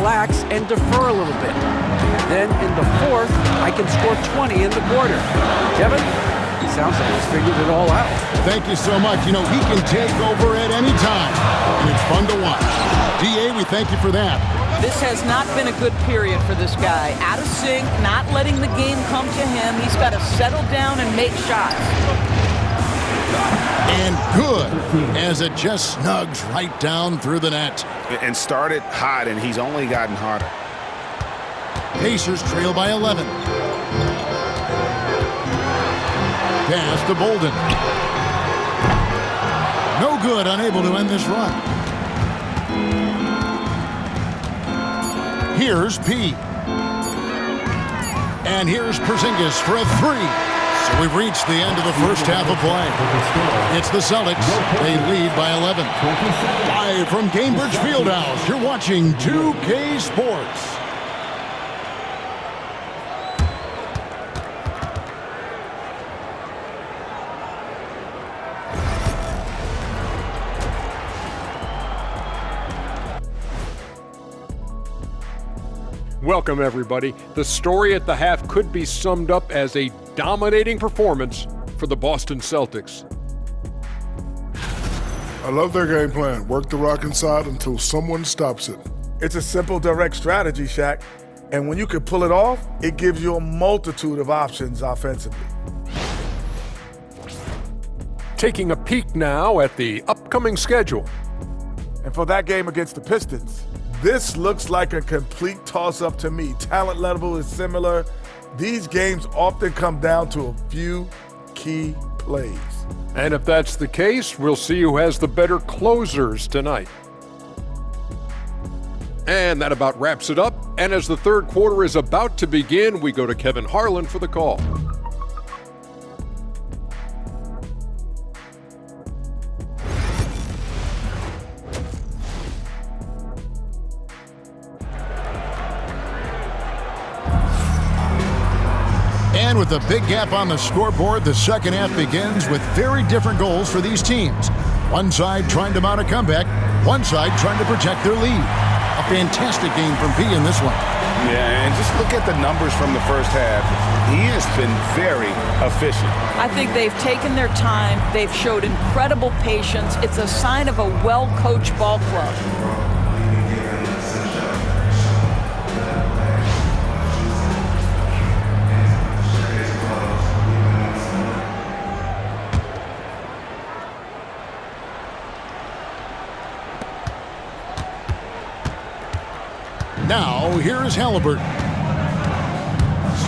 relax and defer a little bit. Then in the fourth, I can score 20 in the quarter. Kevin, sounds like he's figured it all out. Thank you so much. You know, he can take over at any time, and it's fun to watch. DA, we thank you for that. This has not been a good period for this guy. Out of sync, not letting the game come to him. He's got to settle down and make shots. And good, as it just snugs right down through the net. And started hot, and he's only gotten hotter. Pacers trail by 11. Pass to Bolden. No good, unable to end this run. Here's P. And here's Porzingis for a three. So we've reached the end of the first half of play. It's the Celtics. They lead by 11. Live from Cambridge Fieldhouse, you're watching 2K Sports. Welcome, everybody. The story at the half could be summed up as a dominating performance for the Boston Celtics. I love their game plan. Work the rock inside until someone stops it. It's a simple, direct strategy, Shaq. And when you can pull it off, it gives you a multitude of options offensively. Taking a peek now at the upcoming schedule. And for that game against the Pistons, this looks like a complete toss-up to me. Talent level is similar. These games often come down to a few key plays. And if that's the case, we'll see who has the better closers tonight. And that about wraps it up. And as the third quarter is about to begin, we go to Kevin Harlan for the call. And with a big gap on the scoreboard, the second half begins with very different goals for these teams. One side trying to mount a comeback, one side trying to protect their lead. A fantastic game from P in this one. Yeah, and just look at the numbers from the first half. He has been very efficient. I think they've taken their time. They've showed incredible patience. It's a sign of a well-coached ball club. Now, here's Halliburton.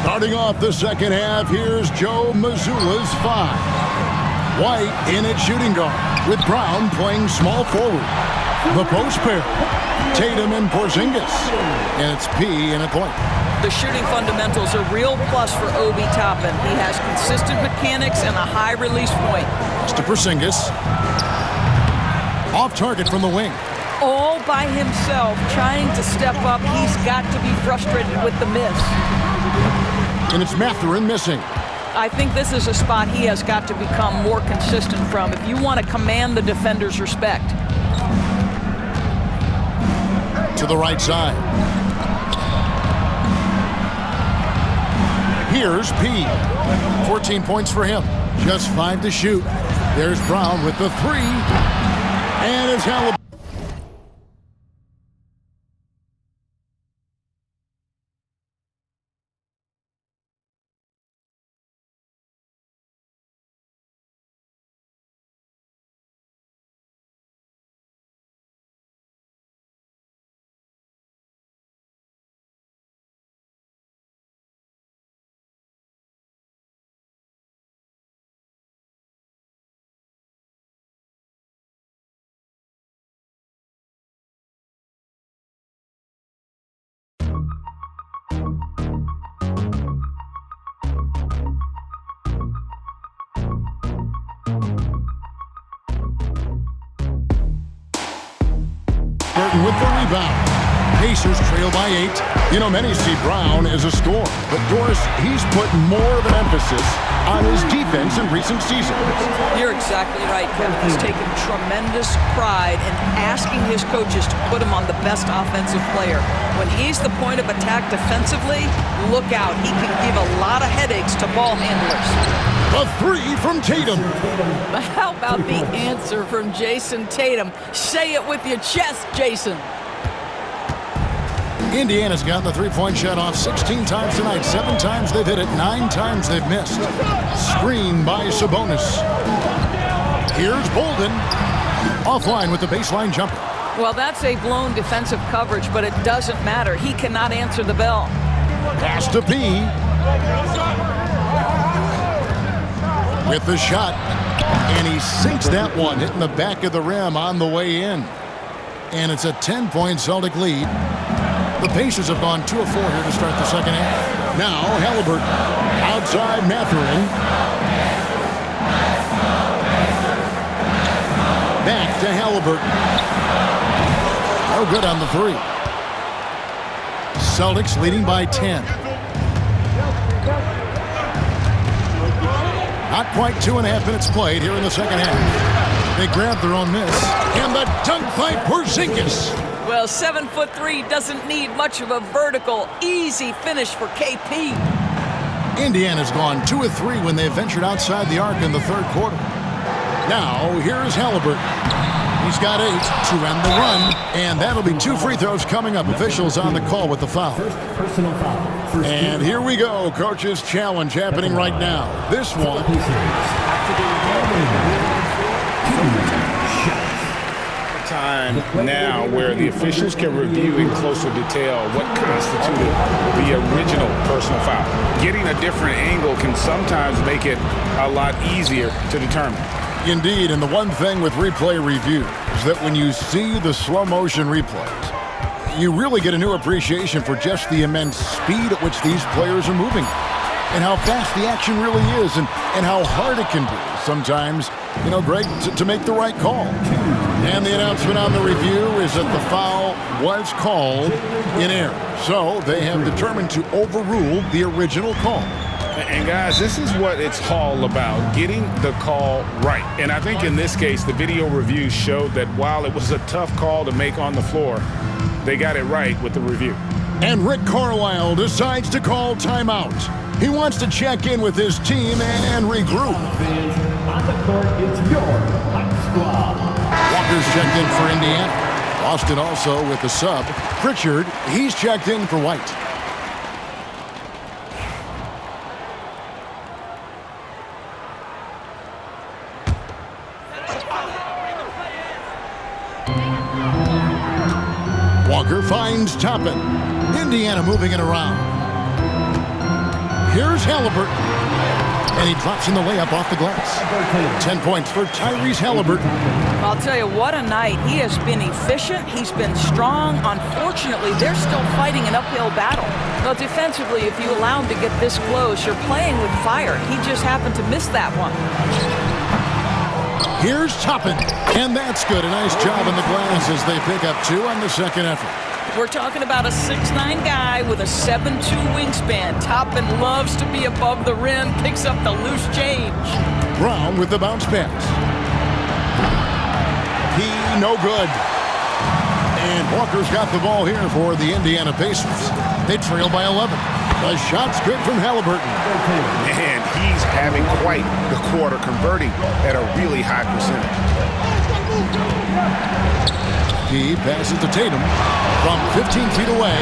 Starting off the second half, here's Joe Mazzulla's five. White in at shooting guard, with Brown playing small forward. The post pair, Tatum and Porzingis. And it's P in at point. The shooting fundamentals are real plus for Obi Toppin. He has consistent mechanics and a high release point. It's to Porzingis. Off target from the wing. All by himself, trying to step up. He's got to be frustrated with the miss. And it's Mathurin missing. I think this is a spot he has got to become more consistent from if you want to command the defender's respect. To the right side. Here's P. 14 points for him. Just 5 to shoot. There's Brown with the three. And it's Halliburton. With the rebound. Pacers trail by 8. You know, many see Brown as a scorer, but Doris, he's put more of an emphasis on his defense in recent seasons. You're exactly right, Kevin. He's taken tremendous pride in asking his coaches to put him on the best offensive player. When he's the point of attack defensively, look out. He can give a lot of headaches to ball handlers. A 3 from Tatum. But how about the answer from Jason Tatum? Say it with your chest, Jason. Indiana's gotten the three-point shot off 16 times tonight. 7 times they've hit it, 9 times they've missed. Screen by Sabonis. Here's Bolden. Offline with the baseline jumper. Well, that's a blown defensive coverage, but it doesn't matter. He cannot answer the bell. Pass to P. With the shot. And he sinks that one, hitting the back of the rim on the way in. And it's a 10-point Celtic lead. The Pacers have gone 2 of 4 here to start the second half. Now Halliburton outside Mathurin. Back to Halliburton. No good on the 3. Celtics leading by 10. Not quite 2.5 minutes played here in the second half. They grab their own miss. And the dunk by Porzingis. Well, 7'3" doesn't need much of a vertical, easy finish for KP. Indiana's gone 2 of 3 when they ventured outside the arc in the third quarter. Now, here's Halliburton. He's got 8 to end the run, and that'll be 2 free throws coming up. Officials on the call with the foul. Personal foul. And here we go. Coach's challenge happening right now. This one. Time now where the officials can review in closer detail what constituted the original personal foul. Getting a different angle can sometimes make it a lot easier to determine. Indeed, and the one thing with replay review is that when you see the slow motion replays, you really get a new appreciation for just the immense speed at which these players are moving and how fast the action really is and how hard it can be sometimes, you know, Greg, to make the right call. And the announcement on the review is that the foul was called in error. So they have determined to overrule the original call. And guys, this is what it's all about, getting the call right. And I think in this case, the video review showed that while it was a tough call to make on the floor, they got it right with the review. And Rick Carlisle decides to call timeout. He wants to check in with his team and regroup. On the court, it's your hot squad. Walker's checked in for Indiana. Boston also with the sub. Pritchard, he's checked in for White. Walker finds Toppin. Indiana moving it around. Here's Halliburton. And he drops in the layup off the glass. 10 points for Tyrese Halliburton. I'll tell you, what a night. He has been efficient. He's been strong. Unfortunately, they're still fighting an uphill battle. Well, defensively, if you allow him to get this close, you're playing with fire. He just happened to miss that one. Here's Toppin. And that's good. A nice job in the glass as they pick up 2 on the second effort. We're talking about a 6'9" guy with a 7'2" wingspan. Toppin loves to be above the rim, picks up the loose change. Brown with the bounce pass. He no good. And Walker's got the ball here for the Indiana Pacers. They trail by 11. The shot's good from Halliburton. And he's having quite the quarter, converting at a really high percentage. He passes to Tatum from 15 feet away.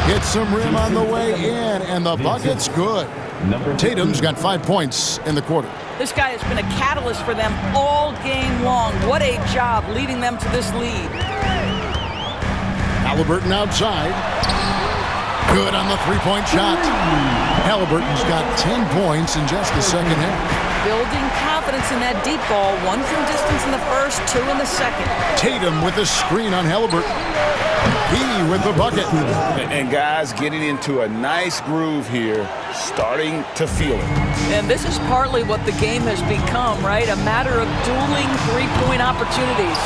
Gets some rim on the way in, and the bucket's good. Tatum's got 5 points in the quarter. This guy has been a catalyst for them all game long. What a job leading them to this lead. Halliburton outside. Good on the three-point shot. Halliburton's got 10 points in just the second half. Building confidence in that deep ball. 1 from distance in the first, 2 in the second. Tatum with the screen on Halliburton. He with the bucket. And guys getting into a nice groove here, starting to feel it. And this is partly what the game has become, right? A matter of dueling three-point opportunities.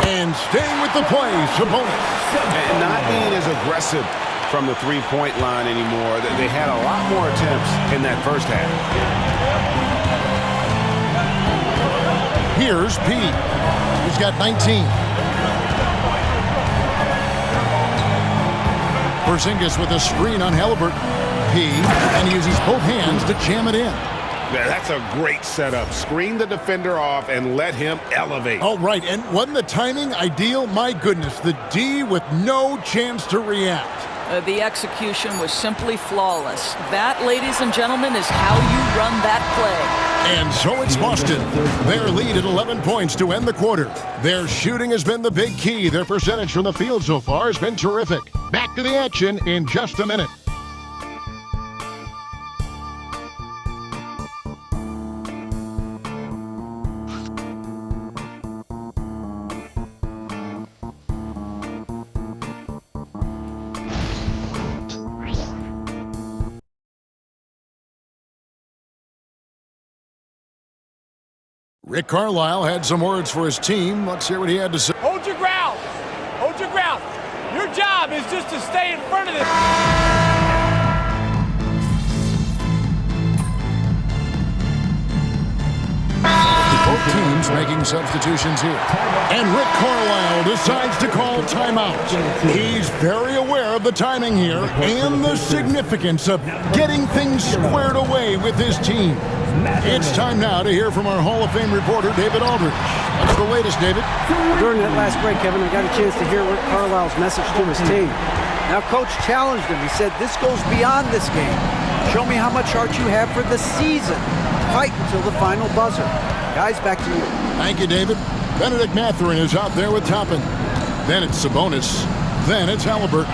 And staying with the play, Sabonis. And not being as aggressive from the three-point line anymore. They had a lot more attempts in that first half. Here's Pete. He's got 19. Porzingis with a screen on Halliburton. P, and he uses both hands to jam it in. That's a great setup. Screen the defender off and let him elevate. All right, and wasn't the timing ideal? My goodness, the D with no chance to react. The execution was simply flawless. That, ladies and gentlemen, is how you run that play. And so it's Boston. Their lead at 11 points to end the quarter. Their shooting has been the big key. Their percentage from the field so far has been terrific. Back to the action in just a minute. Rick Carlisle had some words for his team. Let's hear what he had to say. Hold your ground. Hold your ground. Your job is just to stay in front of this. Both teams making substitutions here. And Rick Carlisle decides to call timeout. He's very aware of the timing here and the significance of getting things squared away with his team. It's time now to hear from our Hall of Fame reporter, David Aldridge. What's the latest, David? During that last break, Kevin, I got a chance to hear Rick Carlisle's message to his team. Now, Coach challenged him. He said, this goes beyond this game. Show me how much heart you have for the season. Fight until the final buzzer. Guys, back to you. Thank you, David. Benedict Mathurin is out there with Toppin. Then it's Sabonis. Then it's Halliburton.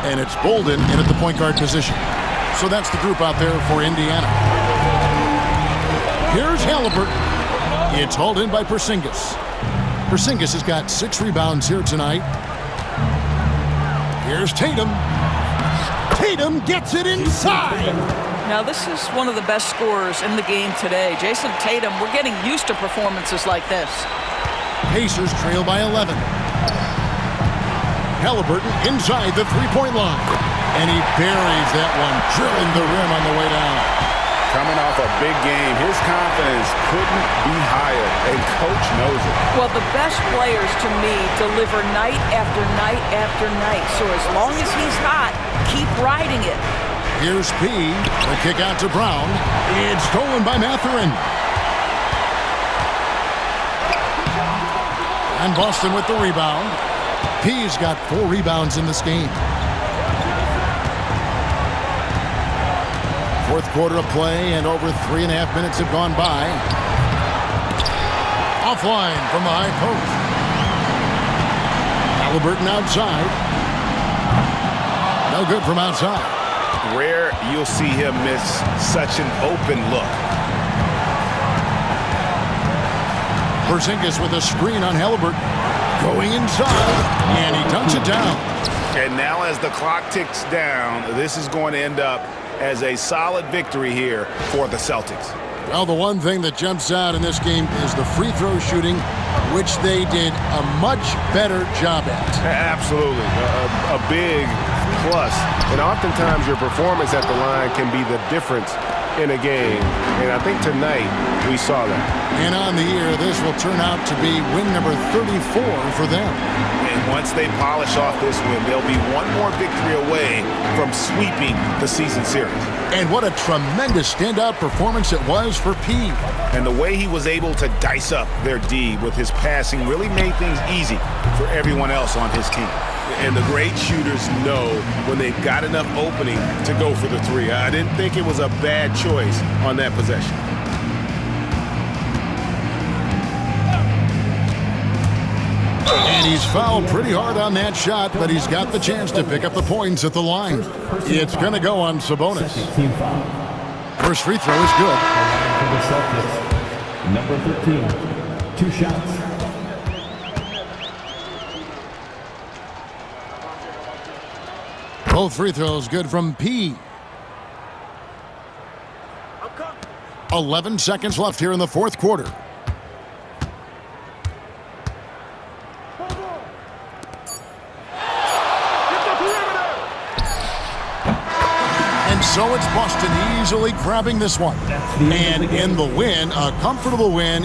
And it's Bolden in at the point guard position. So that's the group out there for Indiana. Here's Halliburton. It's hauled in by Porzingis. Porzingis has got 6 rebounds here tonight. Here's Tatum. Tatum gets it inside. Now, this is one of the best scorers in the game today. Jason Tatum, we're getting used to performances like this. Pacers trail by 11. Halliburton inside the three-point line. And he buries that one, drilling the rim on the way down. Coming off a big game, his confidence couldn't be higher, and Coach knows it. Well, the best players, to me, deliver night after night after night. So as long as he's hot, keep riding it. Here's P. The kick out to Brown. It's stolen by Mathurin. And Boston with the rebound. P's got 4 rebounds in this game. Fourth quarter of play, and over 3.5 minutes have gone by. Offline from the high post. Halliburton outside. No good from outside. Rare you'll see him miss such an open look. Porzingis with a screen on Halliburton. Going inside, and he dunks it down. And now as the clock ticks down, this is going to end up as a solid victory here for the Celtics. Well, the one thing that jumps out in this game is the free throw shooting, which they did a much better job at. Absolutely. A big plus. And oftentimes your performance at the line can be the difference in a game. And I think tonight we saw that. And on the year, this will turn out to be win number 34 for them. And once they polish off this win, they'll be one more victory away from sweeping the season series. And what a tremendous standout performance it was for P. And the way he was able to dice up their D with his passing really made things easy for everyone else on his team. And the great shooters know when they've got enough opening to go for the three. I didn't think it was a bad choice on that possession. And he's fouled pretty hard on that shot, but he's got the chance to pick up the points at the line. It's going to go on Sabonis. First free throw is good. For the Celtics, number 13, 2 shots. Both free throws good from P. 11 seconds left here in the fourth quarter. So it's Boston easily grabbing this one. And in the win, a comfortable win